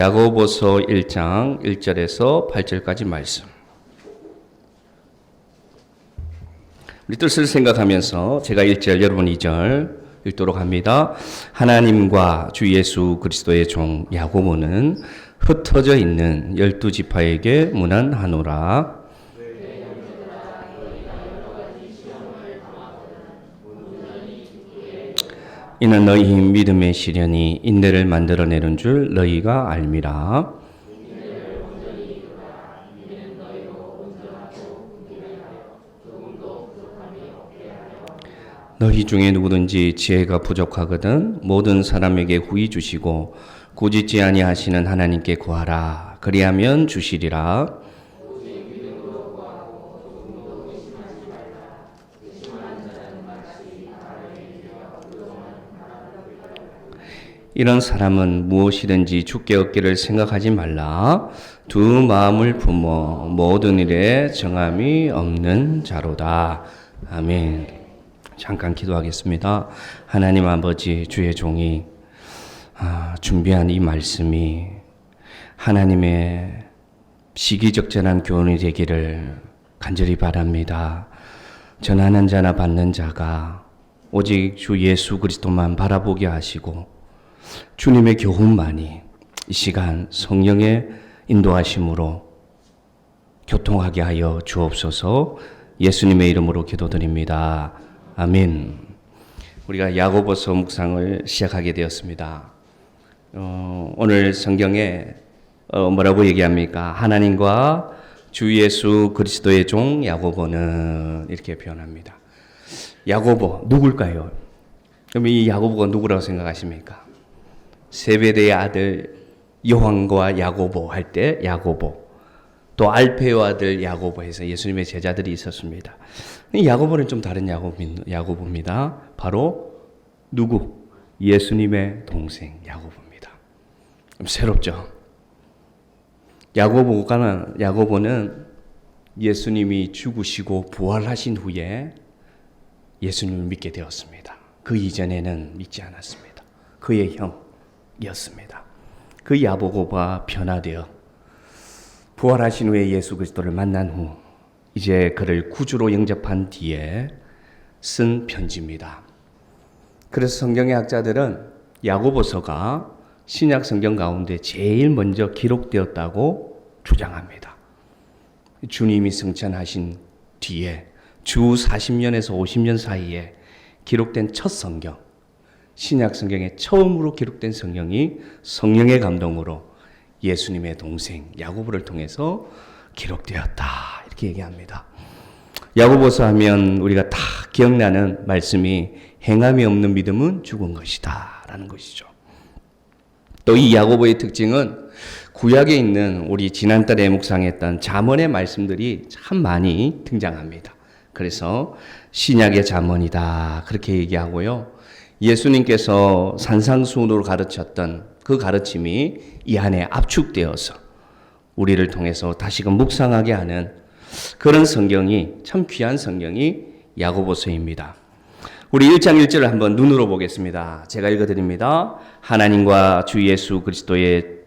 야고보서 1장 1절에서 8절까지 말씀. 우리 뜻을 생각하면서 제가 1절, 여러분 2절 읽도록 합니다. 하나님과 주 예수 그리스도의 종 야고보는 흩어져 있는 12지파에게 문안하노라. 이는 너희 믿음의 시련이 인내를 만들어내는 줄 너희가 알미라. 너희 중에 누구든지 지혜가 부족하거든 모든 사람에게 후히 주시고 꾸짖지 아니하시는 하나님께 구하라. 그리하면 주시리라. 이런 사람은 무엇이든지 주께 얻기를 생각하지 말라. 두 마음을 품어 모든 일에 정함이 없는 자로다. 아멘. 잠깐 기도하겠습니다. 하나님 아버지, 주의 종이 준비한 이 말씀이 하나님의 시기적절한 교훈이 되기를 간절히 바랍니다. 전하는 자나 받는 자가 오직 주 예수 그리스도만 바라보게 하시고 주님의 교훈만이 이 시간 성령의 인도하심으로 교통하게 하여 주옵소서. 예수님의 이름으로 기도드립니다. 아멘. 우리가 야고보서 묵상을 시작하게 되었습니다. 오늘 성경에 뭐라고 얘기합니까? 하나님과 주 예수 그리스도의 종 야고보는 이렇게 표현합니다. 야고보 누굴까요? 그럼 이 야고보가 누구라고 생각하십니까? 세베대의 아들 요한과 야고보 할 때 야고보, 또 알페오 아들 야고보 해서 예수님의 제자들이 있었습니다. 야고보는 좀 다른 야고보입니다. 바로 누구? 예수님의 동생 야고보입니다. 새롭죠? 야고보는 예수님이 죽으시고 부활하신 후에 예수님을 믿게 되었습니다. 그 이전에는 믿지 않았습니다. 그의 형이었습니다. 그 야고보가 변화되어 부활하신 후에 예수 그리스도를 만난 후 이제 그를 구주로 영접한 뒤에 쓴 편지입니다. 그래서 성경의 학자들은 야고보서가 신약 성경 가운데 제일 먼저 기록되었다고 주장합니다. 주님이 승천하신 뒤에 주 40년에서 50년 사이에 기록된 첫 성경, 신약 성경에 처음으로 기록된 성경이 성령의 감동으로 예수님의 동생 야고보를 통해서 기록되었다. 이렇게 얘기합니다. 야고보서 하면 우리가 다 기억나는 말씀이 행함이 없는 믿음은 죽은 것이다 라는 것이죠. 또 이 야고보의 특징은 구약에 있는 우리 지난달에 묵상했던 잠언의 말씀들이 참 많이 등장합니다. 그래서 신약의 잠언이다 그렇게 얘기하고요. 예수님께서 산상수훈으로 가르쳤던 그 가르침이 이 안에 압축되어서 우리를 통해서 다시금 묵상하게 하는 그런 성경이, 참 귀한 성경이 야고보서입니다. 우리 1장 1절을 한번 눈으로 보겠습니다. 제가 읽어드립니다. 하나님과 주 예수 그리스도의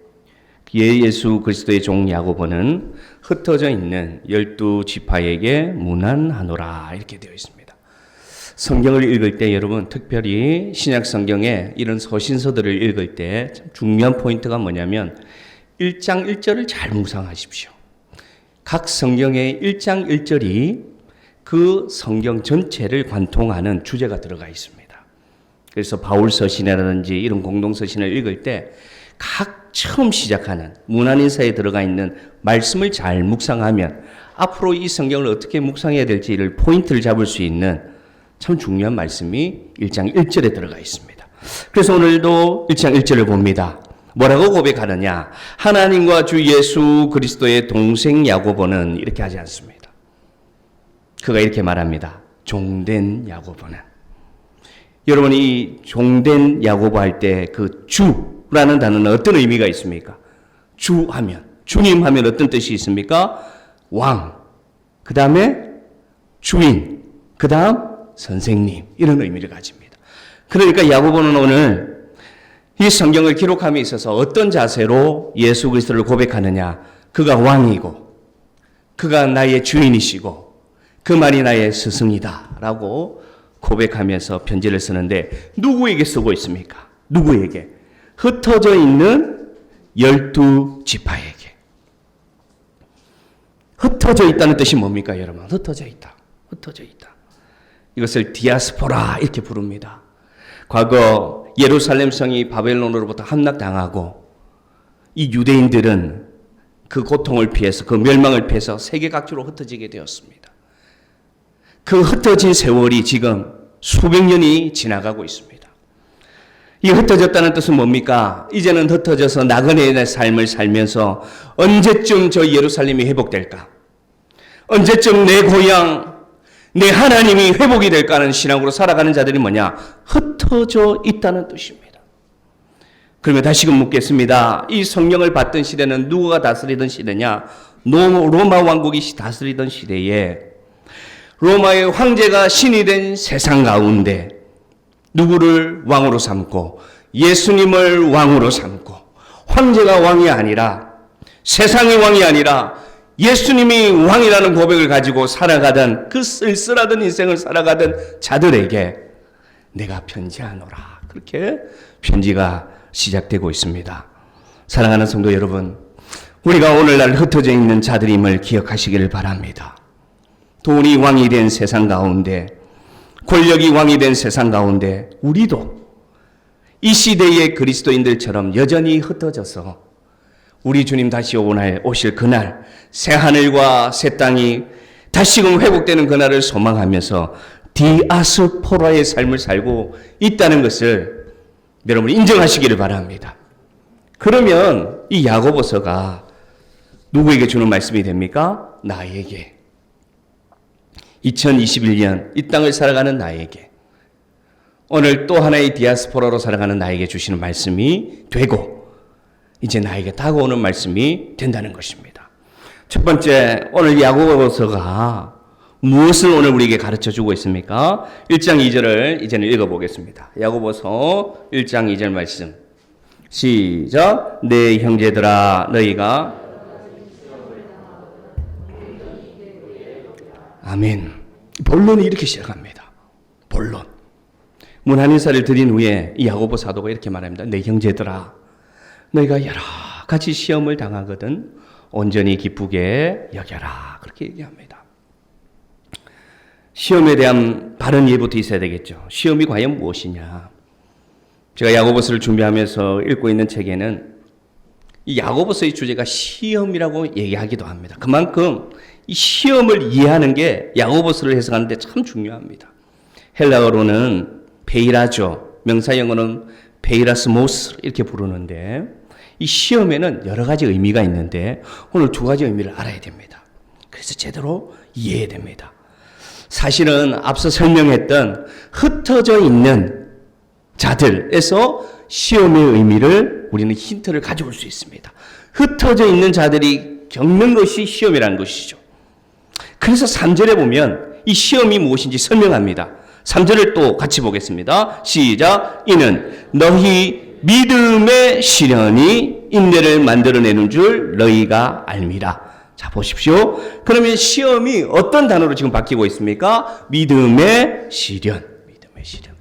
종 야고보는 흩어져 있는 12지파에게 문안하노라 이렇게 되어 있습니다. 성경을 읽을 때 여러분 특별히 신약 성경에 이런 서신서들을 읽을 때 참 중요한 포인트가 뭐냐면 1장 1절을 잘 묵상하십시오. 각 성경의 1장 1절이 그 성경 전체를 관통하는 주제가 들어가 있습니다. 그래서 바울 서신이라든지 이런 공동 서신을 읽을 때 각 처음 시작하는 문안인사에 들어가 있는 말씀을 잘 묵상하면 앞으로 이 성경을 어떻게 묵상해야 될지를 포인트를 잡을 수 있는 참 중요한 말씀이 1장 1절에 들어가 있습니다. 그래서 오늘도 1장 1절을 봅니다. 뭐라고 고백하느냐? 하나님과 주 예수 그리스도의 동생 야고보는 이렇게 하지 않습니다. 그가 이렇게 말합니다. 종된 야고보는. 여러분 이 종된 야고보 할 때 그 주라는 단어는 어떤 의미가 있습니까? 주 하면, 주님 하면 어떤 뜻이 있습니까? 왕, 그 다음에 주인, 그 다음 선생님 이런 의미를 가집니다. 그러니까 야고보는 오늘 이 성경을 기록함에 있어서 어떤 자세로 예수 그리스도를 고백하느냐? 그가 왕이고 그가 나의 주인이시고 그만이 나의 스승이다 라고 고백하면서 편지를 쓰는데 누구에게 쓰고 있습니까? 누구에게? 흩어져 있는 12지파에게. 흩어져 있다는 뜻이 뭡니까, 여러분? 흩어져 있다. 흩어져 있다. 이것을 디아스포라 이렇게 부릅니다. 과거 예루살렘 성이 바벨론으로부터 함락당하고 이 유대인들은 그 고통을 피해서 그 멸망을 피해서 세계 각지로 흩어지게 되었습니다. 그 흩어진 세월이 지금 수백 년이 지나가고 있습니다. 이 흩어졌다는 뜻은 뭡니까? 이제는 흩어져서 나그네의 삶을 살면서 언제쯤 저 예루살렘이 회복될까? 언제쯤 내 고향, 내 하나님이 회복이 될까 하는 신앙으로 살아가는 자들이 뭐냐? 흩어져 있다는 뜻입니다. 그러면 다시금 묻겠습니다. 이 성령을 받던 시대는 누가 다스리던 시대냐? 로마 왕국이 다스리던 시대에 로마의 황제가 신이 된 세상 가운데 누구를 왕으로 삼고 예수님을 왕으로 삼고 황제가 왕이 아니라 세상의 왕이 아니라 예수님이 왕이라는 고백을 가지고 살아가던 그 쓸쓸하던 인생을 살아가던 자들에게 내가 편지하노라. 그렇게 편지가 시작되고 있습니다. 사랑하는 성도 여러분, 우리가 오늘날 흩어져 있는 자들임을 기억하시기를 바랍니다. 돈이 왕이 된 세상 가운데, 권력이 왕이 된 세상 가운데 우리도 이 시대의 그리스도인들처럼 여전히 흩어져서 우리 주님 다시 오실 그날, 새 하늘과 새 땅이 다시금 회복되는 그날을 소망하면서 디아스포라의 삶을 살고 있다는 것을 여러분이 인정하시기를 바랍니다. 그러면 이 야고보서가 누구에게 주는 말씀이 됩니까? 나에게. 2021년 이 땅을 살아가는 나에게, 오늘 또 하나의 디아스포라로 살아가는 나에게 주시는 말씀이 되고 이제 나에게 다가오는 말씀이 된다는 것입니다. 첫 번째, 오늘 야고보서가 무엇을 오늘 우리에게 가르쳐주고 있습니까? 1장 2절을 이제는 읽어보겠습니다. 야고보서 1장 2절 말씀 시작. 내 형제들아 너희가 아멘. 본론이 이렇게 시작합니다. 본론. 문안 인사를 드린 후에 이 야고보 사도가 이렇게 말합니다. 내 형제들아 너희가 여러 가지 시험을 당하거든 온전히 기쁘게 여겨라. 그렇게 얘기합니다. 시험에 대한 바른 이해부터 있어야 되겠죠. 시험이 과연 무엇이냐. 제가 야고보서를 준비하면서 읽고 있는 책에는 이 야고보서의 주제가 시험이라고 얘기하기도 합니다. 그만큼 이 시험을 이해하는 게 야고보서를 해석하는데 참 중요합니다. 헬라어로는 베이라죠. 명사 영어는 베이라스모스 이렇게 부르는데 이 시험에는 여러 가지 의미가 있는데 오늘 두 가지 의미를 알아야 됩니다. 그래서 제대로 이해해야 됩니다. 사실은 앞서 설명했던 흩어져 있는 자들에서 시험의 의미를 우리는 힌트를 가져올 수 있습니다. 흩어져 있는 자들이 겪는 것이 시험이라는 것이죠. 그래서 3절에 보면 이 시험이 무엇인지 설명합니다. 3절을 또 같이 보겠습니다. 시작. 이는 너희 믿음의 시련이 인내를 만들어내는 줄 너희가 알미라. 자, 보십시오. 그러면 시험이 어떤 단어로 지금 바뀌고 있습니까? 믿음의 시련. 믿음의 시련.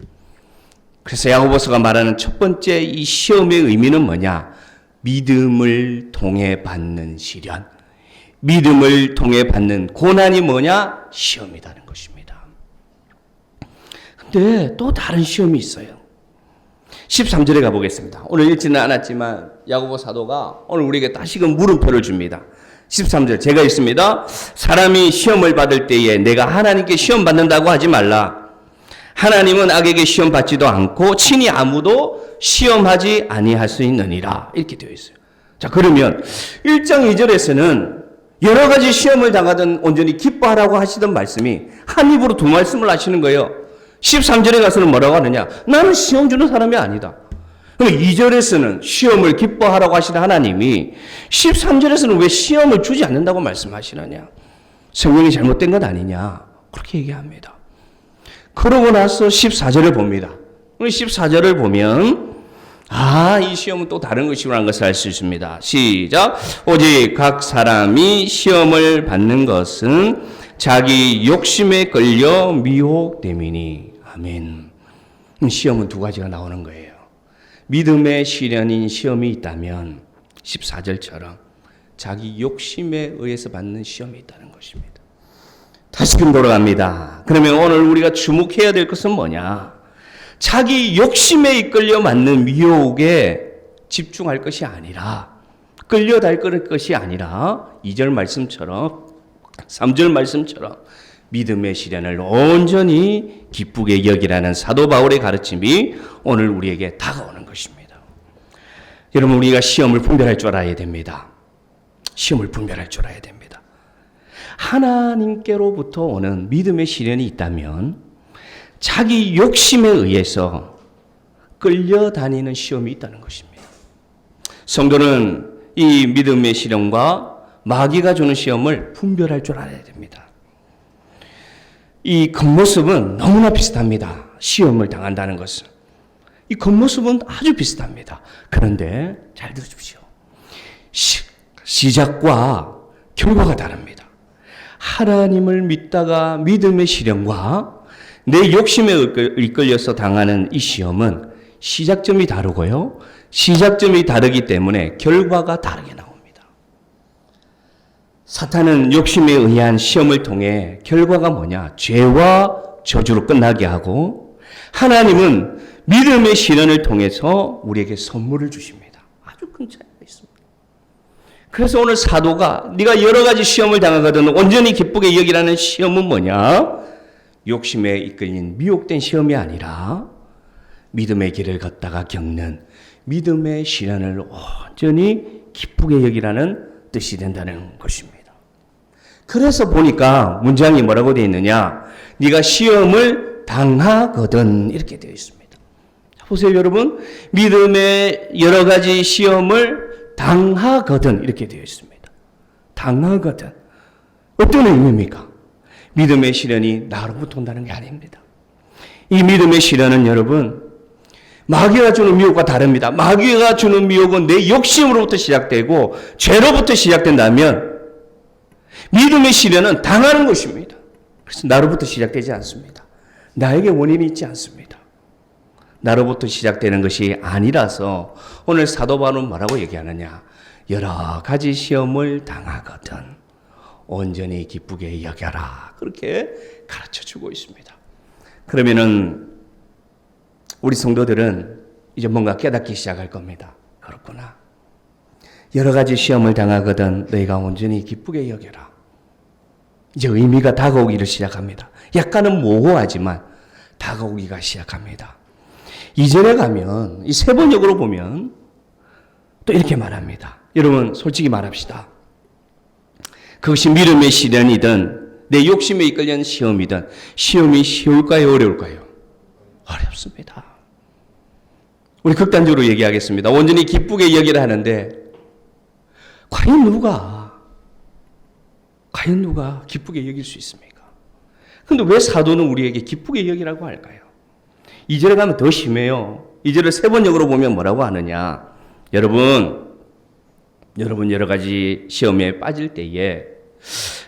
그래서 야고보서가 말하는 첫 번째 이 시험의 의미는 뭐냐? 믿음을 통해 받는 시련. 믿음을 통해 받는 고난이 뭐냐? 시험이라는 것입니다. 근데 또 다른 시험이 있어요. 13절에 가보겠습니다. 오늘 읽지는 않았지만 야고보 사도가 오늘 우리에게 다시금 물음표를 줍니다. 13절 제가 읽습니다. 사람이 시험을 받을 때에 내가 하나님께 시험 받는다고 하지 말라. 하나님은 악에게 시험 받지도 않고 친히 아무도 시험하지 아니할 수 있느니라. 이렇게 되어 있어요. 자, 그러면 1장 2절에서는 여러 가지 시험을 당하던 온전히 기뻐하라고 하시던 말씀이 한 입으로 두 말씀을 하시는 거예요. 13절에 가서는 뭐라고 하느냐? 나는 시험 주는 사람이 아니다. 그럼 2절에서는 시험을 기뻐하라고 하시는 하나님이 13절에서는 왜 시험을 주지 않는다고 말씀하시느냐? 성경이 잘못된 것 아니냐? 그렇게 얘기합니다. 그러고 나서 14절을 봅니다. 14절을 보면 이 시험은 또 다른 것이라는 것을 알 수 있습니다. 시작. 오직 각 사람이 시험을 받는 것은 자기 욕심에 끌려 미혹됨이니. 아멘. 시험은 두 가지가 나오는 거예요. 믿음의 시련인 시험이 있다면 14절처럼 자기 욕심에 의해서 받는 시험이 있다는 것입니다. 다시금 돌아갑니다. 그러면 오늘 우리가 주목해야 될 것은 뭐냐? 자기 욕심에 이끌려 맞는 미혹에 집중할 것이 아니라, 끌려달 것이 아니라 2절 말씀처럼 3절 말씀처럼 믿음의 시련을 온전히 기쁘게 여기라는 사도 바울의 가르침이 오늘 우리에게 다가오는 것입니다. 여러분, 우리가 시험을 분별할 줄 알아야 됩니다. 시험을 분별할 줄 알아야 됩니다. 하나님께로부터 오는 믿음의 시련이 있다면 자기 욕심에 의해서 끌려다니는 시험이 있다는 것입니다. 성도는 이 믿음의 시련과 마귀가 주는 시험을 분별할 줄 알아야 됩니다. 이 겉모습은 너무나 비슷합니다. 시험을 당한다는 것은. 이 겉모습은 아주 비슷합니다. 그런데 잘 들어주십시오. 시작과 결과가 다릅니다. 하나님을 믿다가 믿음의 시련과 내 욕심에 이끌려서 당하는 이 시험은 시작점이 다르고요. 시작점이 다르기 때문에 결과가 다르게 나옵니다. 사탄은 욕심에 의한 시험을 통해 결과가 뭐냐? 죄와 저주로 끝나게 하고, 하나님은 믿음의 시련을 통해서 우리에게 선물을 주십니다. 아주 큰 차이가 있습니다. 그래서 오늘 사도가 네가 여러 가지 시험을 당하거든 온전히 기쁘게 여기라는 시험은 뭐냐? 욕심에 이끌린 미혹된 시험이 아니라 믿음의 길을 걷다가 겪는 믿음의 시련을 온전히 기쁘게 여기라는 뜻이 된다는 것입니다. 그래서 보니까 문장이 뭐라고 되어 있느냐? 네가 시험을 당하거든 이렇게 되어 있습니다. 보세요 여러분, 믿음의 여러 가지 시험을 당하거든 이렇게 되어 있습니다. 당하거든. 어떤 의미입니까? 믿음의 시련이 나로부터 온다는 게 아닙니다. 이 믿음의 시련은 여러분, 마귀가 주는 미혹과 다릅니다. 마귀가 주는 미혹은 내 욕심으로부터 시작되고 죄로부터 시작된다면, 믿음의 시련은 당하는 것입니다. 그래서 나로부터 시작되지 않습니다. 나에게 원인이 있지 않습니다. 나로부터 시작되는 것이 아니라서 오늘 사도 바울은 뭐라고 얘기하느냐? 여러 가지 시험을 당하거든 온전히 기쁘게 여겨라. 그렇게 가르쳐주고 있습니다. 그러면은 우리 성도들은 이제 뭔가 깨닫기 시작할 겁니다. 그렇구나. 여러 가지 시험을 당하거든 너희가 온전히 기쁘게 여겨라. 이제 의미가 다가오기를 시작합니다. 약간은 모호하지만 다가오기가 시작합니다. 이전에 가면 이 세 번역으로 보면 또 이렇게 말합니다. 여러분 솔직히 말합시다. 그것이 믿음의 시련이든 내 욕심에 이끌려는 시험이든 시험이 쉬울까요? 어려울까요? 어렵습니다. 우리 극단적으로 얘기하겠습니다. 온전히 기쁘게 여기라 하는데 과연 누가 기쁘게 여길 수 있습니까? 그런데 왜 사도는 우리에게 기쁘게 여기라고 할까요? 2절에 가면 더 심해요. 2절을 세 번역으로 보면 뭐라고 하느냐? 여러분 여러 가지 시험에 빠질 때에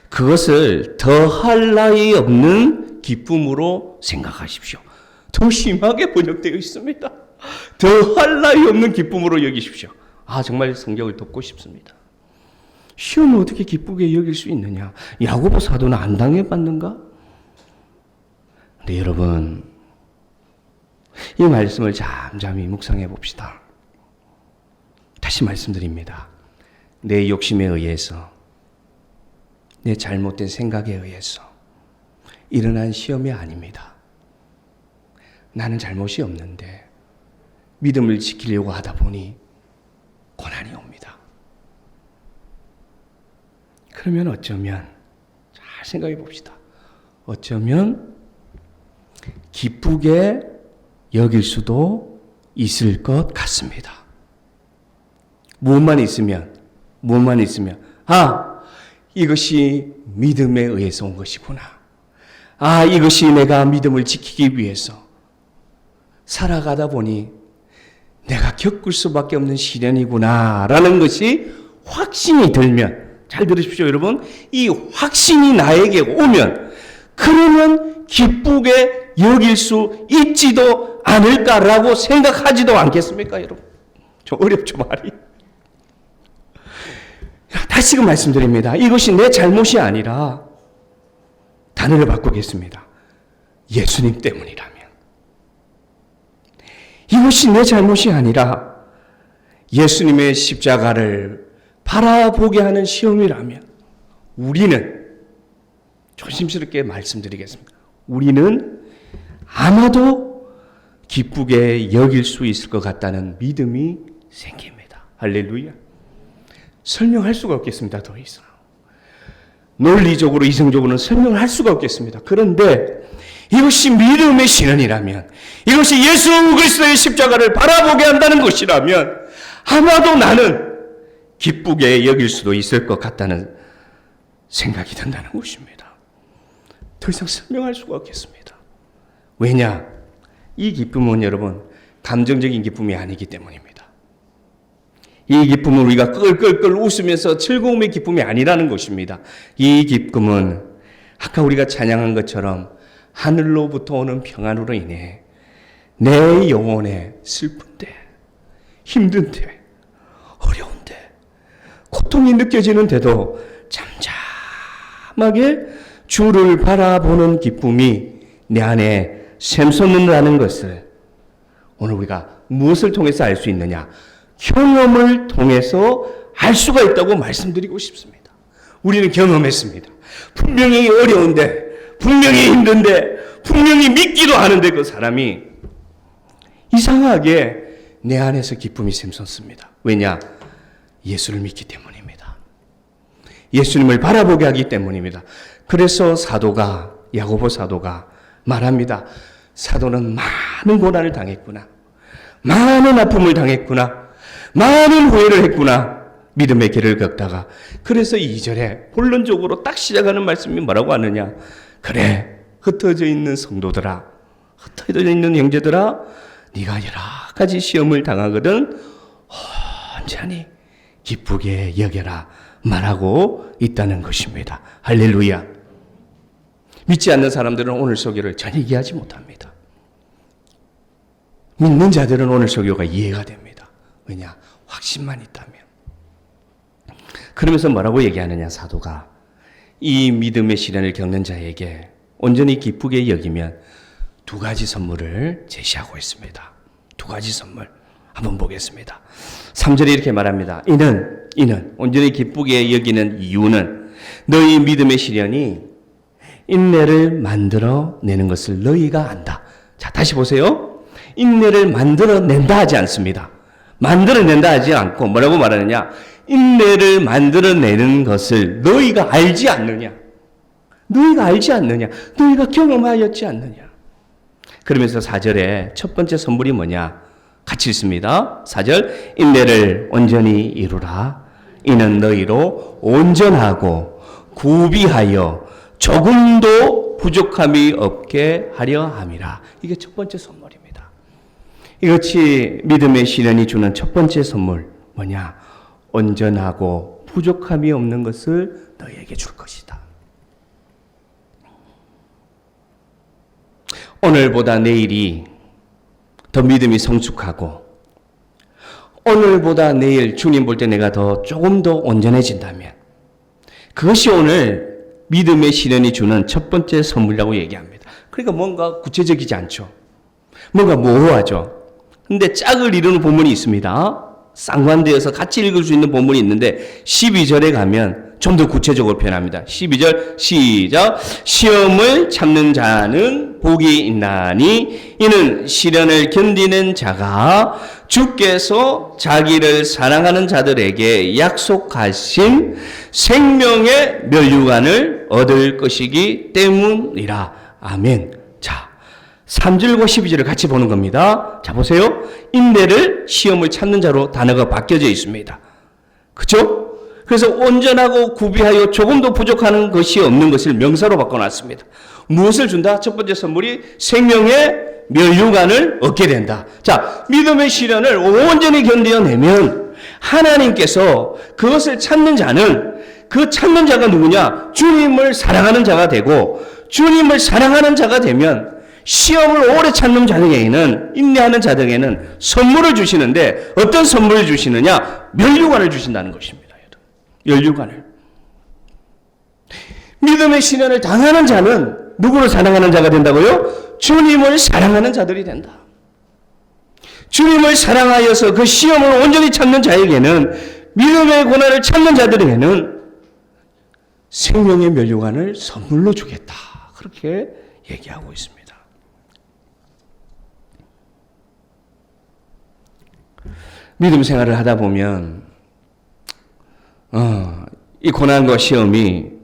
그것을 더할 나위 없는 기쁨으로 생각하십시오. 더 심하게 번역되어 있습니다. 더할 나위 없는 기쁨으로 여기십시오. 정말 성경을 덮고 싶습니다. 시험을 어떻게 기쁘게 여길 수 있느냐? 야고보 사도는 안 당해봤는가? 근데 여러분, 이 말씀을 잠잠히 묵상해 봅시다. 다시 말씀드립니다. 내 욕심에 의해서, 내 잘못된 생각에 의해서 일어난 시험이 아닙니다. 나는 잘못이 없는데 믿음을 지키려고 하다 보니 고난이 옵니다. 그러면 어쩌면 잘 생각해 봅시다. 어쩌면 기쁘게 여길 수도 있을 것 같습니다. 무엇만 있으면 이것이 믿음에 의해서 온 것이구나. 이것이 내가 믿음을 지키기 위해서 살아가다 보니 내가 겪을 수밖에 없는 시련이구나라는 것이 확신이 들면, 잘 들으십시오 여러분, 이 확신이 나에게 오면 그러면 기쁘게 여길 수 있지도 않을까라고 생각하지도 않겠습니까 여러분? 좀 어렵죠 말이. 다시금 말씀드립니다. 이것이 내 잘못이 아니라, 단어를 바꾸겠습니다. 예수님 때문이라면, 이것이 내 잘못이 아니라 예수님의 십자가를 바라보게 하는 시험이라면, 우리는, 조심스럽게 말씀드리겠습니다, 우리는 아마도 기쁘게 여길 수 있을 것 같다는 믿음이 생깁니다. 할렐루야. 설명할 수가 없겠습니다. 더 이상 논리적으로 이성적으로는 설명을 할 수가 없겠습니다. 그런데 이것이 믿음의 신앙이라면, 이것이 예수 그리스도의 십자가를 바라보게 한다는 것이라면 아마도 나는 기쁘게 여길 수도 있을 것 같다는 생각이 든다는 것입니다. 더 이상 설명할 수가 없겠습니다. 왜냐? 이 기쁨은 여러분 감정적인 기쁨이 아니기 때문입니다. 이 기쁨은 우리가 끌끌끌 웃으면서 즐거움의 기쁨이 아니라는 것입니다. 이 기쁨은 아까 우리가 찬양한 것처럼 하늘로부터 오는 평안으로 인해 내 영혼에 슬픈데, 힘든데, 어려운데, 고통이 느껴지는데도 잠잠하게 주를 바라보는 기쁨이 내 안에 샘솟는다는 것을 오늘 우리가 무엇을 통해서 알 수 있느냐? 경험을 통해서 알 수가 있다고 말씀드리고 싶습니다. 우리는 경험했습니다. 분명히 어려운데, 분명히 힘든데, 분명히 믿기도 하는데 그 사람이 이상하게 내 안에서 기쁨이 샘솟습니다. 왜냐? 예수를 믿기 때문입니다. 예수님을 바라보게 하기 때문입니다. 그래서 사도가, 야고보 사도가 말합니다. 사도는 많은 고난을 당했구나. 많은 아픔을 당했구나. 많은 후회를 했구나. 믿음의 길을 걷다가. 그래서 2절에 본론적으로 딱 시작하는 말씀이 뭐라고 하느냐? 그래, 흩어져 있는 성도들아, 흩어져 있는 형제들아, 네가 여러 가지 시험을 당하거든 온전히 기쁘게 여겨라 말하고 있다는 것입니다. 할렐루야. 믿지 않는 사람들은 오늘 설교를 전혀 이해하지 못합니다. 믿는 자들은 오늘 설교가 이해가 됩니다. 왜냐? 확신만 있다면. 그러면서 뭐라고 얘기하느냐, 사도가. 이 믿음의 시련을 겪는 자에게 온전히 기쁘게 여기면 두 가지 선물을 제시하고 있습니다. 두 가지 선물 한번 보겠습니다. 3절에 이렇게 말합니다. 이는 온전히 기쁘게 여기는 이유는 너희 믿음의 시련이 인내를 만들어내는 것을 너희가 안다. 자, 다시 보세요. 인내를 만들어낸다 하지 않습니다. 만들어낸다 하지 않고 뭐라고 말하느냐? 인내를 만들어내는 것을 너희가 알지 않느냐? 너희가 알지 않느냐? 너희가 경험하였지 않느냐? 그러면서 4절에 첫 번째 선물이 뭐냐? 같이 읽습니다. 4절, 인내를 온전히 이루라. 이는 너희로 온전하고 구비하여 조금도 부족함이 없게 하려 함이라. 이게 첫 번째 선물입니다. 이것이 믿음의 시련이 주는 첫 번째 선물 뭐냐? 온전하고 부족함이 없는 것을 너희에게 줄 것이다. 오늘보다 내일이 더 믿음이 성숙하고 오늘보다 내일 주님 볼 때 내가 조금 더 온전해진다면 그것이 오늘 믿음의 시련이 주는 첫 번째 선물이라고 얘기합니다. 그러니까 뭔가 구체적이지 않죠. 뭔가 모호하죠. 근데 짝을 이루는 본문이 있습니다. 쌍관되어서 같이 읽을 수 있는 본문이 있는데 12절에 가면 좀 더 구체적으로 표현합니다. 12절 시작. 시험을 참는 자는 복이 있나니 이는 시련을 견디는 자가 주께서 자기를 사랑하는 자들에게 약속하신 생명의 면류관을 얻을 것이기 때문이라. 아멘. 자, 3절과 12절을 같이 보는 겁니다. 자, 보세요. 인내를 시험을 참는 자로 단어가 바뀌어져 있습니다. 그렇죠? 그래서 온전하고 구비하여 조금도 부족한 것이 없는 것을 명사로 바꿔놨습니다. 무엇을 준다? 첫 번째 선물이 생명의 면류관을 얻게 된다. 자, 믿음의 시련을 온전히 견뎌내면 하나님께서 그것을 찾는 자는, 그 찾는 자가 누구냐? 주님을 사랑하는 자가 되고, 주님을 사랑하는 자가 되면 시험을 오래 참는 자에게는, 인내하는 자에게는 선물을 주시는데, 어떤 선물을 주시느냐? 면류관을 주신다는 것입니다. 면류관을. 믿음의 시련을 당하는 자는 누구를 사랑하는 자가 된다고요? 주님을 사랑하는 자들이 된다. 주님을 사랑하여서 그 시험을 온전히 참는 자에게는, 믿음의 고난을 참는 자들에게는 생명의 면류관을 선물로 주겠다. 그렇게 얘기하고 있습니다. 믿음 생활을 하다 보면 이 고난과 시험이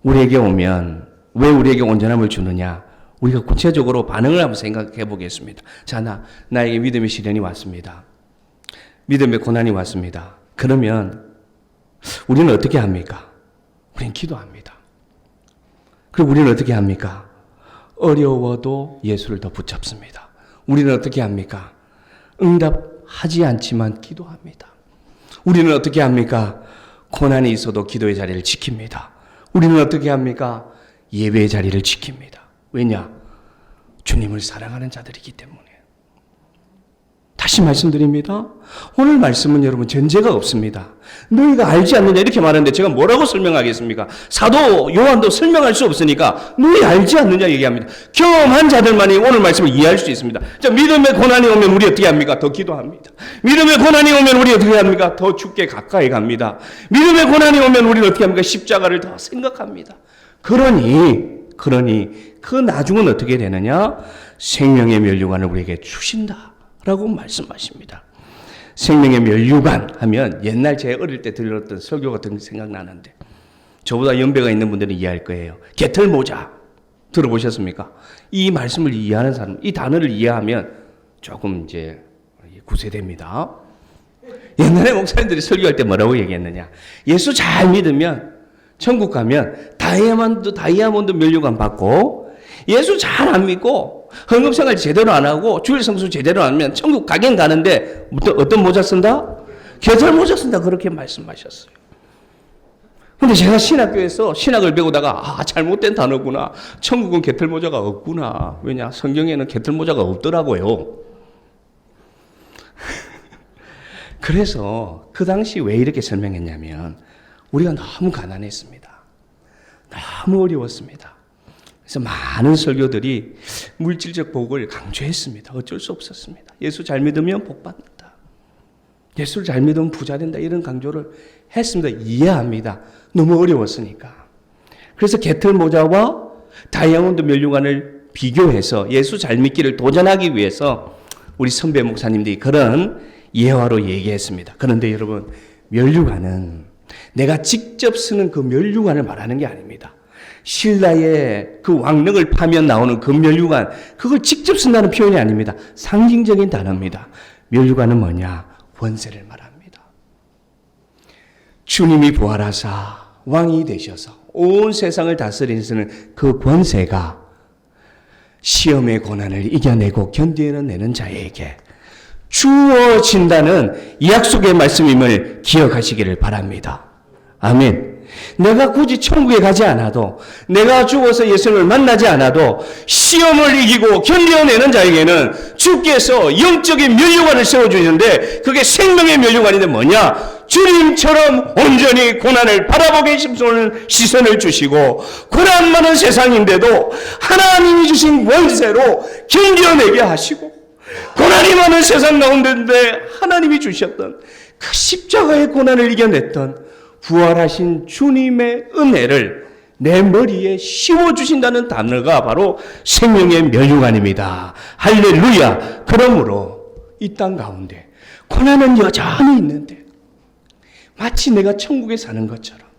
우리에게 오면 왜 우리에게 온전함을 주느냐? 우리가 구체적으로 반응을 한번 생각해 보겠습니다. 자, 나에게 믿음의 시련이 왔습니다. 믿음의 고난이 왔습니다. 그러면 우리는 어떻게 합니까? 우리는 기도합니다. 그리고 우리는 어떻게 합니까? 어려워도 예수를 더 붙잡습니다. 우리는 어떻게 합니까? 응답하지 않지만 기도합니다. 우리는 어떻게 합니까? 고난이 있어도 기도의 자리를 지킵니다. 우리는 어떻게 합니까? 예배의 자리를 지킵니다. 왜냐? 주님을 사랑하는 자들이기 때문에. 다시 말씀드립니다. 오늘 말씀은 여러분 전제가 없습니다. 너희가 알지 않느냐 이렇게 말하는데 제가 뭐라고 설명하겠습니까? 사도 요한도 설명할 수 없으니까 너희 알지 않느냐 얘기합니다. 경험한 자들만이 오늘 말씀을 이해할 수 있습니다. 자, 믿음의 고난이 오면 우리 어떻게 합니까? 더 기도합니다. 믿음의 고난이 오면 우리 어떻게 합니까? 더 주께 가까이 갑니다. 믿음의 고난이 오면 우리는 어떻게 합니까? 십자가를 더 생각합니다. 그러니 그 나중은 어떻게 되느냐? 생명의 면류관을 우리에게 주신다라고 말씀하십니다. 생명의 면류관 하면 옛날 제 어릴 때 들었던 설교 같은 게 생각나는데, 저보다 연배가 있는 분들은 이해할 거예요. 개털모자 들어보셨습니까? 이 말씀을 이해하는 사람, 이 단어를 이해하면 조금 이제 구세대입니다. 옛날에 목사님들이 설교할 때 뭐라고 얘기했느냐? 예수 잘 믿으면 천국 가면 다이아몬드 면류관 받고, 예수 잘 안 믿고 헌금생활 제대로 안 하고 주일 성수 제대로 안 하면 천국 가긴 가는데 어떤 모자 쓴다? 개털 모자 쓴다. 그렇게 말씀하셨어요. 근데 제가 신학교에서 신학을 배우다가 잘못된 단어구나. 천국은 개털 모자가 없구나. 왜냐? 성경에는 개털 모자가 없더라고요. 그래서 그 당시 왜 이렇게 설명했냐면 우리가 너무 가난했습니다. 너무 어려웠습니다. 그래서 많은 설교들이 물질적 복을 강조했습니다. 어쩔 수 없었습니다. 예수 잘 믿으면 복 받는다. 예수를 잘 믿으면 부자 된다. 이런 강조를 했습니다. 이해합니다. 너무 어려웠으니까. 그래서 개털 모자와 다이아몬드 면류관을 비교해서 예수 잘 믿기를 도전하기 위해서 우리 선배 목사님들이 그런 예화로 얘기했습니다. 그런데 여러분, 면류관은 내가 직접 쓰는 그 면류관을 말하는 게 아닙니다. 신라의 그 왕릉을 파면 나오는 그 면류관, 그걸 직접 쓴다는 표현이 아닙니다. 상징적인 단어입니다. 면류관은 뭐냐? 권세를 말합니다. 주님이 부활하사 왕이 되셔서 온 세상을 다스리시는 그 권세가 시험의 고난을 이겨내고 견뎌내는 자에게 주어진다는 약속의 말씀임을 기억하시기를 바랍니다. 아멘. 내가 굳이 천국에 가지 않아도, 내가 죽어서 예수님을 만나지 않아도 시험을 이기고 견뎌내는 자에게는 주께서 영적인 면류관을 세워주시는데, 그게 생명의 면류관인데 뭐냐? 주님처럼 온전히 고난을 바라보게 싶은 시선을 주시고, 고난 많은 세상인데도 하나님이 주신 권세로 견뎌내게 하시고, 고난이 많은 세상 가운데인데 하나님이 주셨던 그 십자가의 고난을 이겨냈던 부활하신 주님의 은혜를 내 머리에 씌워주신다는 단어가 바로 생명의 면류관입니다. 할렐루야. 그러므로 이 땅 가운데 고난은 여전히 있는데 마치 내가 천국에 사는 것처럼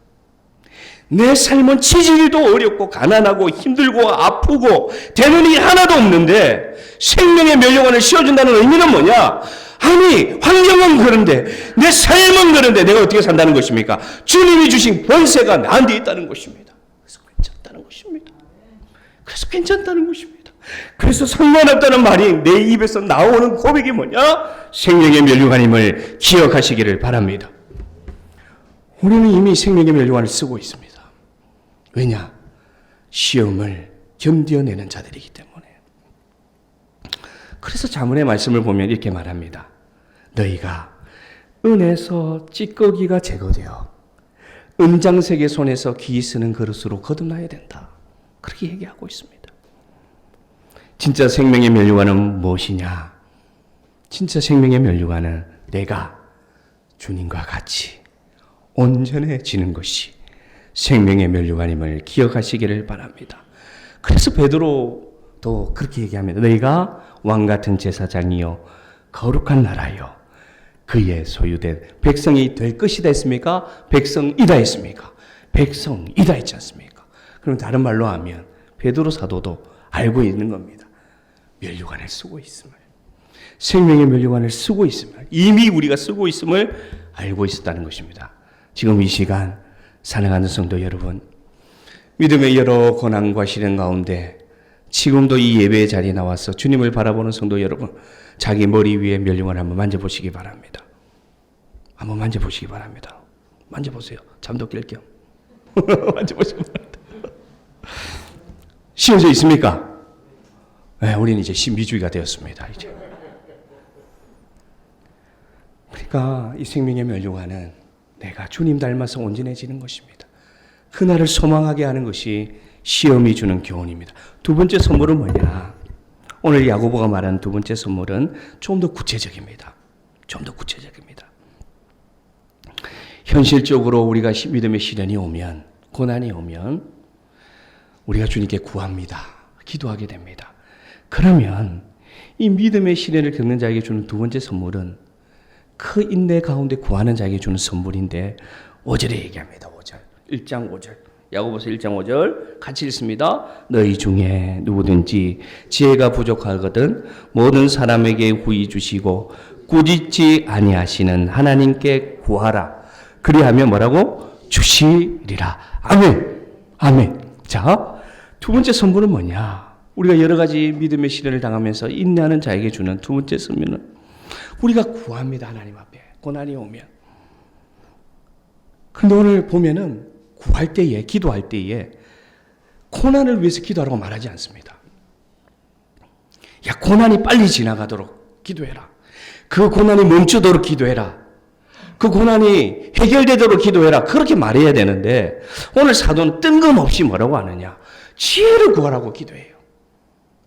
내 삶은 치질도 어렵고 가난하고 힘들고 아프고 되는 일 하나도 없는데 생명의 면류관을 씌워준다는 의미는 뭐냐? 아니, 환경은 그런데, 내 삶은 그런데 내가 어떻게 산다는 것입니까? 주님이 주신 권세가 나한테 있다는 것입니다. 그래서 괜찮다는 것입니다. 그래서 괜찮다는 것입니다. 그래서 상관없다는 말이 내 입에서 나오는 고백이 뭐냐? 생명의 면류관임을 기억하시기를 바랍니다. 우리는 이미 생명의 면류관을 쓰고 있습니다. 왜냐? 시험을 견뎌내는 자들이기 때문에. 그래서 자문의 말씀을 보면 이렇게 말합니다. 너희가 은에서 찌꺼기가 제거되어 은장색의 손에서 기 쓰는 그릇으로 거듭나야 된다. 그렇게 얘기하고 있습니다. 진짜 생명의 면류관은 무엇이냐? 진짜 생명의 면류관은 내가 주님과 같이 온전해지는 것이 생명의 면류관임을 기억하시기를 바랍니다. 그래서 베드로도 그렇게 얘기합니다. 너희가 왕같은 제사장이요 거룩한 나라요 그의 소유된 백성이 될 것이다 했습니까? 백성이다 했습니까? 백성이다 했지 않습니까? 그럼 다른 말로 하면 베드로 사도도 알고 있는 겁니다. 면류관을 쓰고 있음을, 생명의 면류관을 쓰고 있음을, 이미 우리가 쓰고 있음을 알고 있었다는 것입니다. 지금 이 시간 사랑하는 성도 여러분, 믿음의 여러 고난과 시련 가운데 지금도 이 예배의 자리에 나와서 주님을 바라보는 성도 여러분, 자기 머리 위에 면류관을 한번 만져보시기 바랍니다. 한번 만져보시기 바랍니다. 만져보세요. 잠도 깰 겸. 만져보시기 바랍니다. 씌워져 있습니까? 네, 우리는 이제 신비주의가 되었습니다. 이제. 그러니까 이 생명의 면류관은 내가 주님 닮아서 온전해지는 것입니다. 그날을 소망하게 하는 것이 시험이 주는 교훈입니다. 두 번째 선물은 뭐냐? 오늘 야고보가 말하는 두 번째 선물은 좀 더 구체적입니다. 좀 더 구체적입니다. 현실적으로 우리가 믿음의 시련이 오면, 고난이 오면 우리가 주님께 구합니다. 기도하게 됩니다. 그러면 이 믿음의 시련을 겪는 자에게 주는 두 번째 선물은 그 인내 가운데 구하는 자에게 주는 선물인데 5절에 얘기합니다. 5절. 1장 5절. 야고보서 1장 5절 같이 읽습니다. 너희 중에 누구든지 지혜가 부족하거든 모든 사람에게 후히 주시고 꾸짖지 아니하시는 하나님께 구하라. 그리하면 뭐라고? 주시리라. 아멘. 아멘. 자, 두 번째 선물은 뭐냐? 우리가 여러 가지 믿음의 시련을 당하면서 인내하는 자에게 주는 두 번째 선물은 우리가 구합니다. 하나님 앞에. 고난이 오면. 근데 오늘 보면은 구할 때에, 기도할 때에 고난을 위해서 기도하라고 말하지 않습니다. 야, 고난이 빨리 지나가도록 기도해라. 그 고난이 멈추도록 기도해라. 그 고난이 해결되도록 기도해라. 그렇게 말해야 되는데 오늘 사도는 뜬금없이 뭐라고 하느냐? 지혜를 구하라고 기도해요.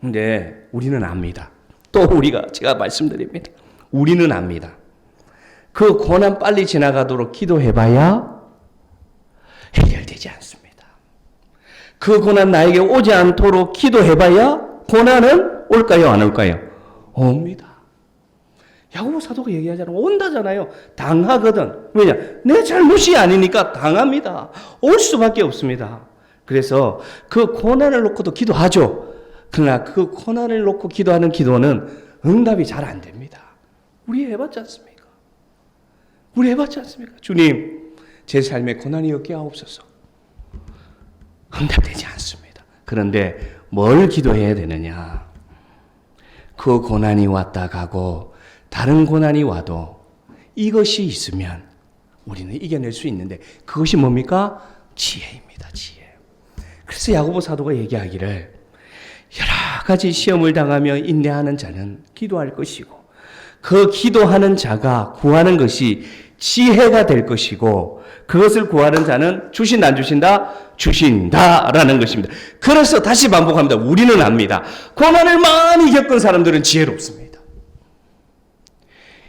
근데 우리는 압니다. 또 우리가 제가 말씀드립니다. 우리는 압니다. 그 고난 빨리 지나가도록 기도해봐야 해결되지 않습니다. 그 고난 나에게 오지 않도록 기도해봐야 고난은 올까요? 안 올까요? 옵니다. 야고보 사도가 얘기하잖아요. 온다잖아요. 당하거든. 왜냐? 내 잘못이 아니니까 당합니다. 올 수밖에 없습니다. 그래서 그 고난을 놓고도 기도하죠. 그러나 그 고난을 놓고 기도하는 기도는 응답이 잘 안 됩니다. 우리 해봤지 않습니까? 우리 해봤지 않습니까? 주님, 제 삶에 고난이 없게 하옵소서. 응답되지 않습니다. 그런데 뭘 기도해야 되느냐? 그 고난이 왔다 가고 다른 고난이 와도 이것이 있으면 우리는 이겨낼 수 있는데 그것이 뭡니까? 지혜입니다. 지혜. 그래서 야고보 사도가 얘기하기를 여러 가지 시험을 당하며 인내하는 자는 기도할 것이고 그 기도하는 자가 구하는 것이 지혜가 될 것이고 그것을 구하는 자는 주신다 안 주신다? 주신다라는 것입니다. 그래서 다시 반복합니다. 우리는 압니다. 고난을 많이 겪은 사람들은 지혜롭습니다.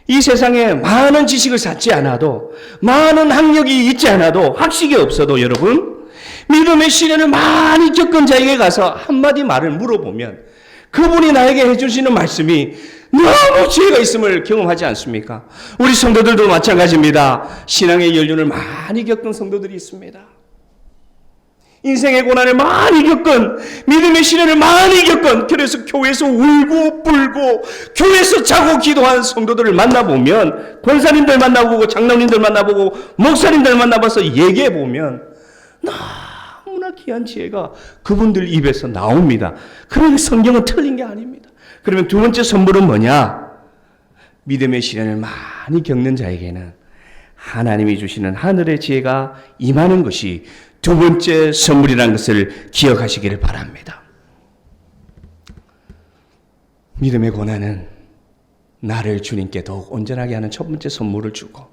이 세상에 많은 지식을 쌓지 않아도 많은 학력이 있지 않아도 학식이 없어도 여러분 믿음의 시련을 많이 겪은 자에게 가서 한마디 말을 물어보면 그분이 나에게 해주시는 말씀이 너무 지혜가 있음을 경험하지 않습니까? 우리 성도들도 마찬가지입니다. 신앙의 연륜을 많이 겪은 성도들이 있습니다. 인생의 고난을 많이 겪은, 믿음의 시련을 많이 겪은, 그래서 교회에서 울고 불고 교회에서 자고 기도한 성도들을 만나보면, 권사님들 만나보고 장로님들 만나보고 목사님들 만나봐서 얘기해보면 너무나 귀한 지혜가 그분들 입에서 나옵니다. 그러니 성경은 틀린 게 아닙니다. 그러면 두 번째 선물은 뭐냐? 믿음의 시련을 많이 겪는 자에게는 하나님이 주시는 하늘의 지혜가 임하는 것이 두 번째 선물이라는 것을 기억하시기를 바랍니다. 믿음의 고난은 나를 주님께 더욱 온전하게 하는 첫 번째 선물을 주고,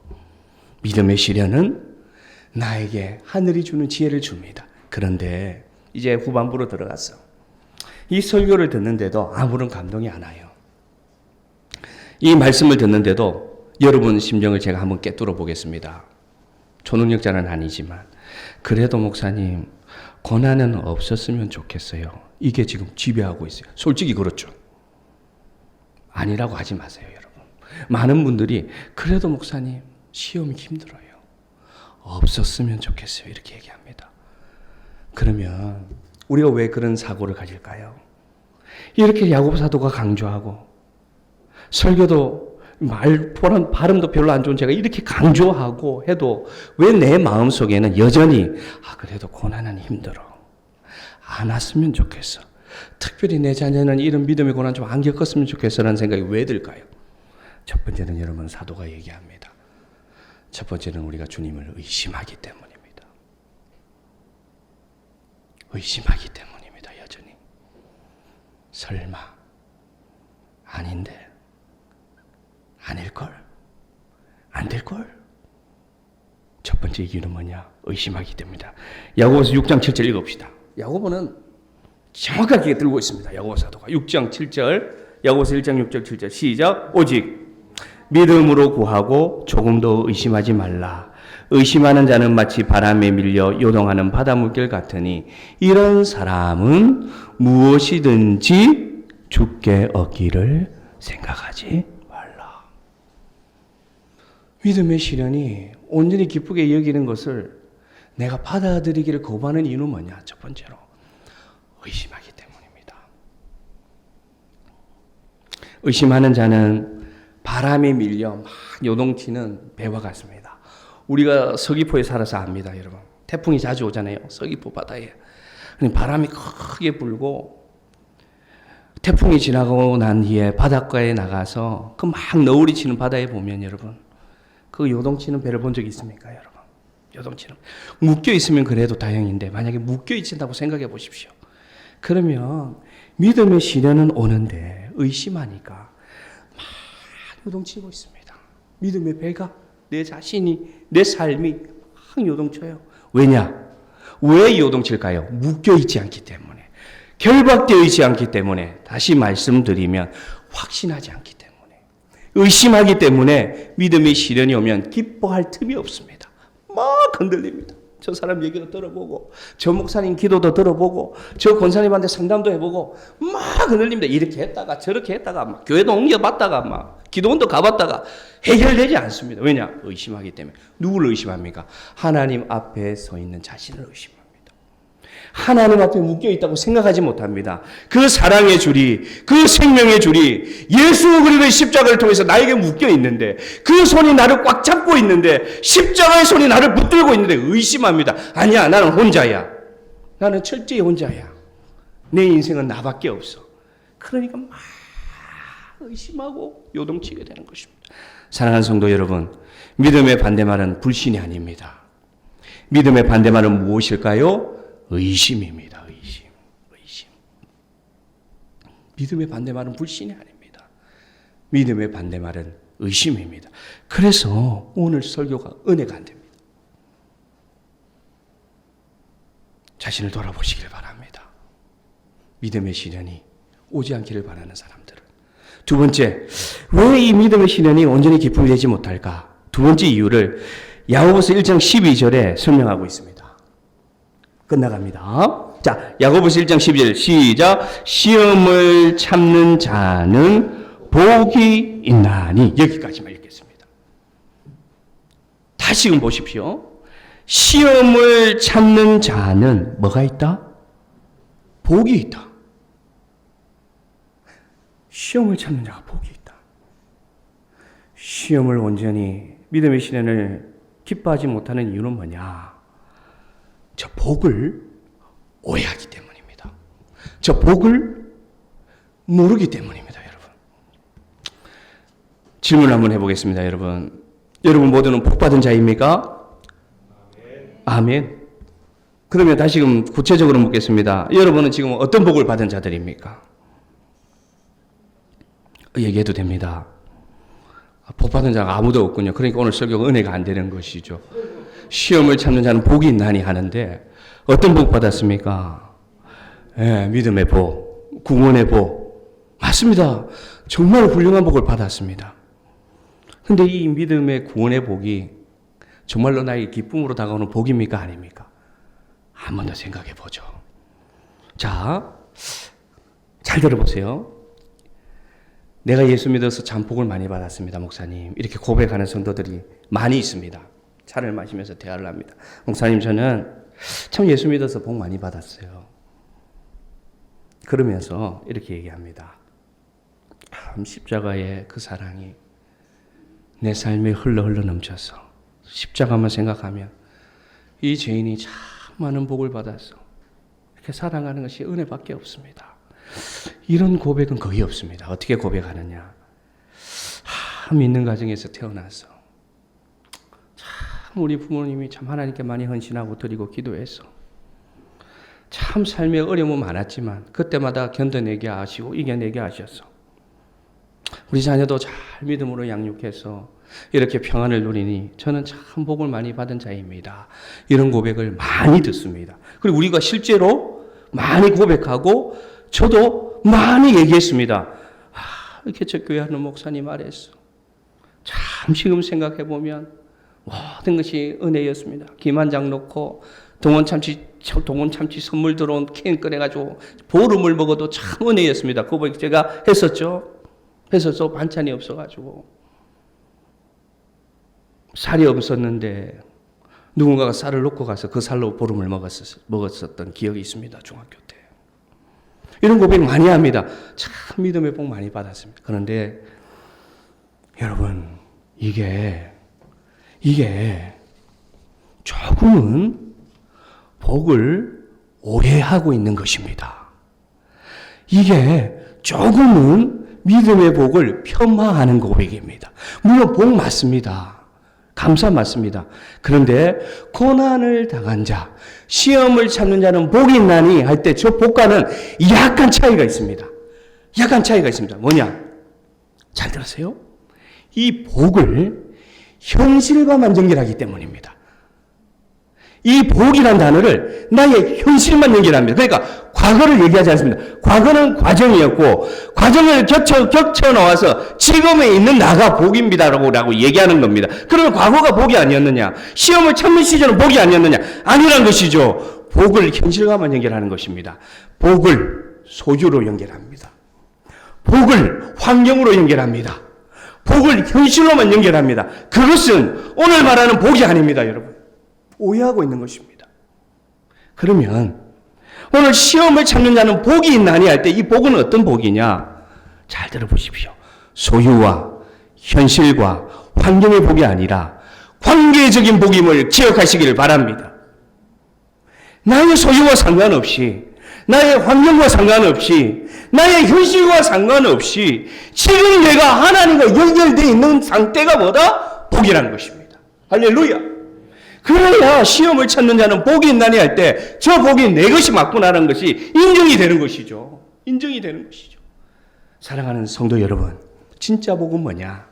믿음의 시련은 나에게 하늘이 주는 지혜를 줍니다. 그런데 이제 후반부로 들어갔어. 이 설교를 듣는데도 아무런 감동이 안 와요. 이 말씀을 듣는데도 여러분 심정을 제가 한번 꿰뚫어 보겠습니다. 초능력자는 아니지만 그래도 목사님 고난은 없었으면 좋겠어요. 이게 지금 지배하고 있어요. 솔직히 그렇죠. 아니라고 하지 마세요, 여러분. 많은 분들이 그래도 목사님 시험이 힘들어요. 없었으면 좋겠어요. 이렇게 얘기합니다. 그러면 우리가 왜 그런 사고를 가질까요? 이렇게 야고보 사도가 강조하고 설교도 발음도 별로 안 좋은 제가 이렇게 강조하고 해도 왜 내 마음속에는 여전히 그래도 고난은 힘들어. 안 왔으면 좋겠어. 특별히 내 자녀는 이런 믿음의 고난 좀 안 겪었으면 좋겠어라는 생각이 왜 들까요? 첫 번째는 여러분 사도가 얘기합니다. 첫 번째는 우리가 주님을 의심하기 때문입니다. 의심하기 때문입니다. 여전히. 설마 아닌데 아닐걸? 안 될걸? 첫 번째 이유는 뭐냐? 의심하기 때문이다. 야고보서 6장 7절 읽읍시다. 야고보는 정확하게 들고 있습니다. 야고보 사도가 6장 7절, 야고보서 1장 6절 7절 시작. 오직 믿음으로 구하고 조금도 의심하지 말라. 의심하는 자는 마치 바람에 밀려 요동하는 바다 물결 같으니 이런 사람은 무엇이든지 주께 얻기를 생각하지 말라. 믿음의 시련이 온전히 기쁘게 여기는 것을 내가 받아들이기를 거부하는 이유는 뭐냐? 첫 번째로 의심하기 때문입니다. 의심하는 자는 바람에 밀려 막 요동치는 배와 같습니다. 우리가 서귀포에 살아서 압니다, 여러분. 태풍이 자주 오잖아요. 서귀포 바다에. 바람이 크게 불고 태풍이 지나고 난 뒤에 바닷가에 나가서 그 막 너울이 치는 바다에 보면 여러분 그 요동치는 배를 본 적 있습니까, 여러분? 요동치는. 묶여 있으면 그래도 다행인데 만약에 묶여 있다고 생각해 보십시오. 그러면 믿음의 시련은 오는데 의심하니까 막 요동치고 있습니다. 믿음의 배가 내 자신이 내 삶이 막 요동쳐요. 왜냐? 왜 요동칠까요? 묶여 있지 않기 때문에. 결박되어 있지 않기 때문에. 다시 말씀드리면 확신하지 않기 때문에. 의심하기 때문에 믿음의 시련이 오면 기뻐할 틈이 없습니다. 막 흔들립니다. 저 사람 얘기도 들어보고 저 목사님 기도도 들어보고 저 권사님한테 상담도 해보고 막 흔들립니다. 이렇게 했다가 저렇게 했다가 막 교회도 옮겨봤다가 막 기도원도 가봤다가 해결되지 않습니다. 왜냐? 의심하기 때문에. 누구를 의심합니까? 하나님 앞에 서 있는 자신을 의심합니다. 하나님 앞에 묶여있다고 생각하지 못합니다. 그 사랑의 줄이, 그 생명의 줄이 예수 그리스도의 십자가를 통해서 나에게 묶여있는데 그 손이 나를 꽉 잡고 있는데 십자가의 손이 나를 붙들고 있는데 의심합니다. 아니야, 나는 혼자야. 나는 철저히 혼자야. 내 인생은 나밖에 없어. 그러니까 막 의심하고 요동치게 되는 것입니다. 사랑하는 성도 여러분, 믿음의 반대말은 불신이 아닙니다. 믿음의 반대말은 무엇일까요? 의심입니다. 의심. 믿음의 반대말은 불신이 아닙니다. 믿음의 반대말은 의심입니다. 그래서 오늘 설교가 은혜가 안 됩니다. 자신을 돌아보시길 바랍니다. 믿음의 시련이 오지 않기를 바라는 사람들은. 두 번째, 왜 이 믿음의 시련이 온전히 기쁨이 되지 못할까? 두 번째 이유를 야고보서 1장 12절에 설명하고 있습니다. 끝나갑니다. 자, 야고보서 1장 12절 시작. 시험을 참는 자는 복이 있나니. 여기까지만 읽겠습니다. 다시금 보십시오. 시험을 참는 자는 뭐가 있다? 복이 있다. 시험을 참는 자가 복이 있다. 시험을 온전히 믿음의 시련을 기뻐하지 못하는 이유는 뭐냐? 저 복을 오해하기 때문입니다. 저 복을 모르기 때문입니다, 여러분. 질문 한번 해보겠습니다, 여러분. 여러분 모두는 복 받은 자입니까? 아멘. 그러면 다시금 구체적으로 묻겠습니다. 여러분은 지금 어떤 복을 받은 자들입니까? 얘기해도 됩니다. 복 받은 자가 아무도 없군요. 그러니까 오늘 설교가 은혜가 안 되는 것이죠. 시험을 참는 자는 복이 있나니 하는데 어떤 복 받았습니까? 믿음의 복, 구원의 복. 맞습니다. 정말 훌륭한 복을 받았습니다. 근데 이 믿음의 구원의 복이 정말로 나의 기쁨으로 다가오는 복입니까? 아닙니까? 한 번 더 생각해 보죠. 자, 잘 들어보세요. 내가 예수 믿어서 참 복을 많이 받았습니다, 목사님. 이렇게 고백하는 성도들이 많이 있습니다. 차를 마시면서 대화를 합니다. 목사님, 저는 참 예수 믿어서 복 많이 받았어요. 그러면서 이렇게 얘기합니다. 참 십자가의 그 사랑이 내 삶에 흘러 넘쳐서 십자가만 생각하면 이 죄인이 참 많은 복을 받아서 이렇게 사랑하는 것이 은혜밖에 없습니다. 이런 고백은 거의 없습니다. 어떻게 고백하느냐? 믿는 가정에서 태어나서 참 우리 부모님이 참 하나님께 많이 헌신하고 드리고 기도해서 참 삶에 어려움은 많았지만 그때마다 견뎌내게 하시고 이겨내게 하셔서 우리 자녀도 잘 믿음으로 양육해서 이렇게 평안을 누리니 저는 참 복을 많이 받은 자입니다. 이런 고백을 많이 듣습니다. 그리고 우리가 실제로 많이 고백하고 저도 많이 얘기했습니다. 이렇게 저 교회 하는 목사님 아래서 참 지금 생각해 보면 모든 것이 은혜였습니다. 김한장 놓고 동원 참치 선물 들어온 캔 꺼내가지고 보름을 먹어도 참 은혜였습니다. 그 고백 제가 했었죠. 해서 반찬이 없어가지고 쌀이 없었는데 누군가가 쌀을 놓고 가서 그 쌀로 보름을 먹었었던 기억이 있습니다. 중학교 때. 이런 고백 많이 합니다. 참 믿음의 복 많이 받았습니다. 그런데 여러분 이게 조금은 복을 오해하고 있는 것입니다. 이게 조금은 믿음의 복을 폄하하는 고백입니다. 물론 복 맞습니다. 감사 맞습니다. 그런데 고난을 당한 자, 시험을 참는 자는 복이 있나니 할 때 저 복과는 약간 차이가 있습니다. 약간 차이가 있습니다. 뭐냐? 잘 들으세요. 이 복을 현실과만 연결하기 때문입니다. 이 복이라는 단어를 나의 현실만 연결합니다. 그러니까 과거를 얘기하지 않습니다. 과거는 과정이었고 과정을 겹쳐 나와서 지금에 있는 나가 복입니다라고 얘기하는 겁니다. 그러면 과거가 복이 아니었느냐? 시험을 참는 시절은 복이 아니었느냐? 아니란 것이죠. 복을 현실과만 연결하는 것입니다. 복을 소유로 연결합니다. 복을 환경으로 연결합니다. 복을 현실로만 연결합니다. 그것은 오늘 말하는 복이 아닙니다, 여러분. 오해하고 있는 것입니다. 그러면 오늘 시험을 참는 자는 복이 있나니 할 때 이 복은 어떤 복이냐? 잘 들어보십시오. 소유와 현실과 환경의 복이 아니라 관계적인 복임을 기억하시기를 바랍니다. 나의 소유와 상관없이, 나의 환경과 상관없이, 나의 현실과 상관없이 지금 내가 하나님과 연결되어 있는 상태가 뭐다? 복이라는 것입니다. 할렐루야. 그래야 시험을 찾는 자는 복이 있나니 할 때 저 복이 내 것이 맞구나라는 것이 인정이 되는 것이죠. 인정이 되는 것이죠. 사랑하는 성도 여러분, 진짜 복은 뭐냐?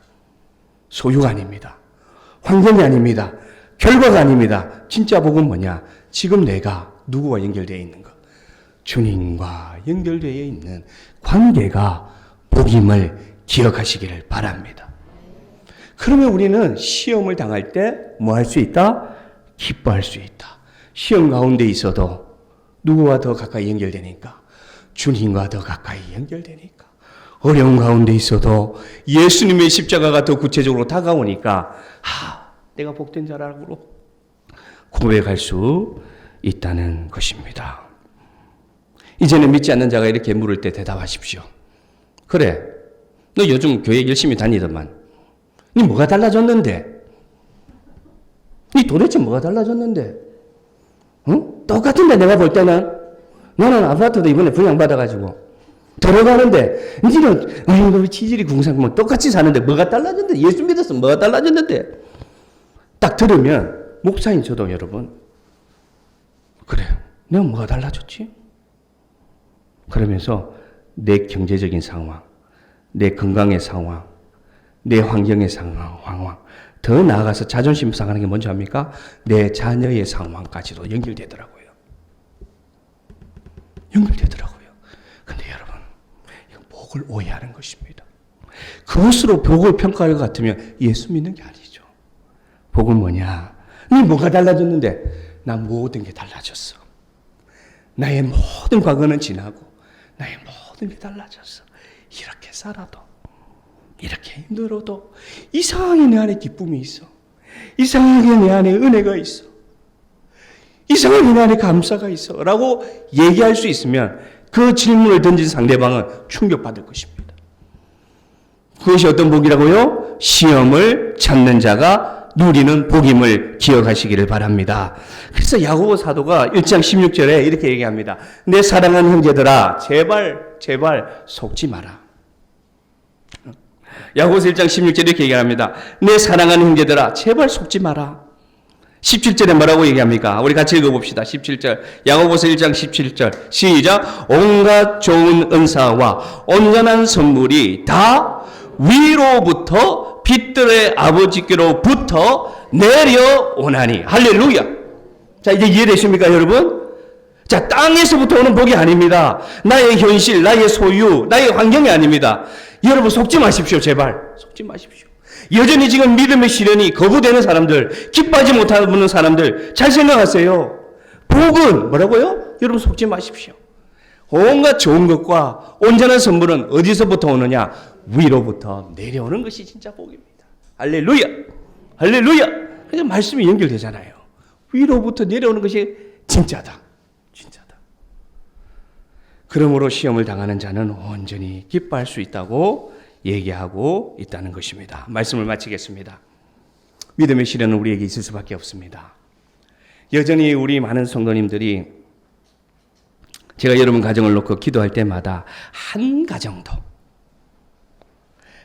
소유가 아닙니다. 환경이 아닙니다. 결과가 아닙니다. 진짜 복은 뭐냐? 지금 내가 누구와 연결되어 있는 것? 주님과 연결되어 있는 관계가 복임을 기억하시기를 바랍니다. 그러면 우리는 시험을 당할 때 뭐 할 수 있다? 기뻐할 수 있다. 시험 가운데 있어도 누구와 더 가까이 연결되니까? 주님과 더 가까이 연결되니까. 어려운 가운데 있어도 예수님의 십자가가 더 구체적으로 다가오니까 내가 복된 자라고 고백할 수 있다는 것입니다. 이제는 믿지 않는 자가 이렇게 물을 때 대답하십시오. 그래, 너 요즘 교회 열심히 다니더만. 니 뭐가 달라졌는데? 니 도대체 뭐가 달라졌는데? 응? 똑같은데 내가 볼 때는? 나는 아파트도 이번에 분양받아가지고 들어가는데 이제는 아이고 치질이 궁상 뭐 똑같이 사는데 뭐가 달라졌는데 예수 믿었으면 뭐가 달라졌는데 딱 들으면 목사인 저도 여러분 그래요. 내가 뭐가 달라졌지? 그러면서 내 경제적인 상황, 내 건강의 상황, 내 환경의 상황, 더 나아가서 자존심 상하는 게 뭔지 압니까? 내 자녀의 상황까지도 연결되더라고요. 연결되더라고요. 근데 여러분, 이건 복을 오해하는 것입니다. 그것으로 복을 평가할 것 같으면 예수 믿는 게 아니죠. 복은 뭐냐? 네 뭐가 달라졌는데? 나 모든 게 달라졌어. 나의 모든 과거는 지나고 나의 모든 게 달라졌어. 이렇게 살아도 이렇게 힘들어도 이상하게 내 안에 기쁨이 있어. 이상하게 내 안에 은혜가 있어. 이상하게 내 안에 감사가 있어. 라고 얘기할 수 있으면 그 질문을 던진 상대방은 충격받을 것입니다. 그것이 어떤 복이라고요? 시험을 찾는 자가 누리는 복임을 기억하시기를 바랍니다. 그래서 야고보 사도가 1장 16절에 이렇게 얘기합니다. 내 사랑하는 형제들아 제발 속지 마라. 야고보서 1장 16절에 이렇게 얘기합니다. 내 사랑하는 형제들아 제발 속지 마라. 17절에 뭐라고 얘기합니까? 우리 같이 읽어봅시다. 17절 야고보서 1장 17절 시작. 온갖 좋은 은사와 온전한 선물이 다 위로부터 빛들의 아버지께로부터 내려오나니. 할렐루야. 자, 이제 이해되십니까 여러분? 자, 땅에서부터 오는 복이 아닙니다. 나의 현실, 나의 소유, 나의 환경이 아닙니다. 여러분 속지 마십시오. 제발 속지 마십시오. 여전히 지금 믿음의 시련이 거부되는 사람들, 기뻐하지 못하는 사람들 잘 생각하세요. 복은 뭐라고요? 여러분 속지 마십시오. 온갖 좋은 것과 온전한 선물은 어디서부터 오느냐? 위로부터 내려오는 것이 진짜 복입니다. 할렐루야. 할렐루야. 그래서 말씀이 연결되잖아요. 위로부터 내려오는 것이 진짜다. 진짜다. 그러므로 시험을 당하는 자는 온전히 기뻐할 수 있다고 얘기하고 있다는 것입니다. 말씀을 마치겠습니다. 믿음의 시련은 우리에게 있을 수밖에 없습니다. 여전히 우리 많은 성도님들이 제가 여러분 가정을 놓고 기도할 때마다 한 가정도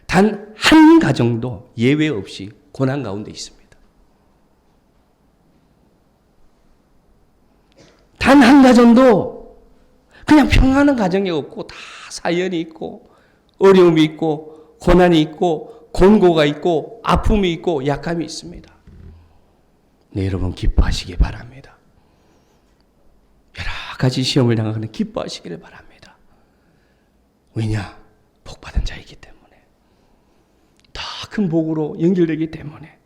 단 한 가정도 예외 없이 고난 가운데 있습니다. 단 한 가정도 그냥 평안한 가정이 없고 다 사연이 있고 어려움이 있고 고난이 있고 곤고가 있고 아픔이 있고 약함이 있습니다. 네, 여러분 기뻐하시기 바랍니다. 여러 가지 시험을 당하는 기뻐하시기를 바랍니다. 왜냐? 복받은 자이기 때문에. 더 큰 복으로 연결되기 때문에.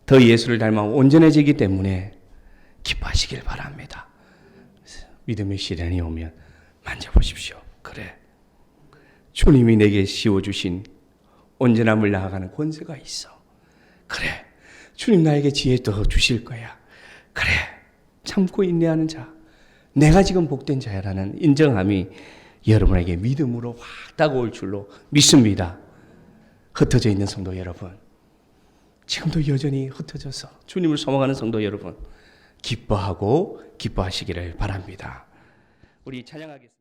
더 예수를 닮아 온전해지기 때문에 기뻐하시길 바랍니다. 믿음의 시련이 오면 만져보십시오. 그래. 주님이 내게 씌워주신 온전함을 나아가는 권세가 있어. 그래. 주님 나에게 지혜 더 주실 거야. 그래. 참고 인내하는 자. 내가 지금 복된 자야라는 인정함이 여러분에게 믿음으로 확 다가올 줄로 믿습니다. 흩어져 있는 성도 여러분. 지금도 여전히 흩어져서 주님을 소망하는 성도 여러분. 기뻐하고 기뻐하시기를 바랍니다. 우리 찬양하겠습니다.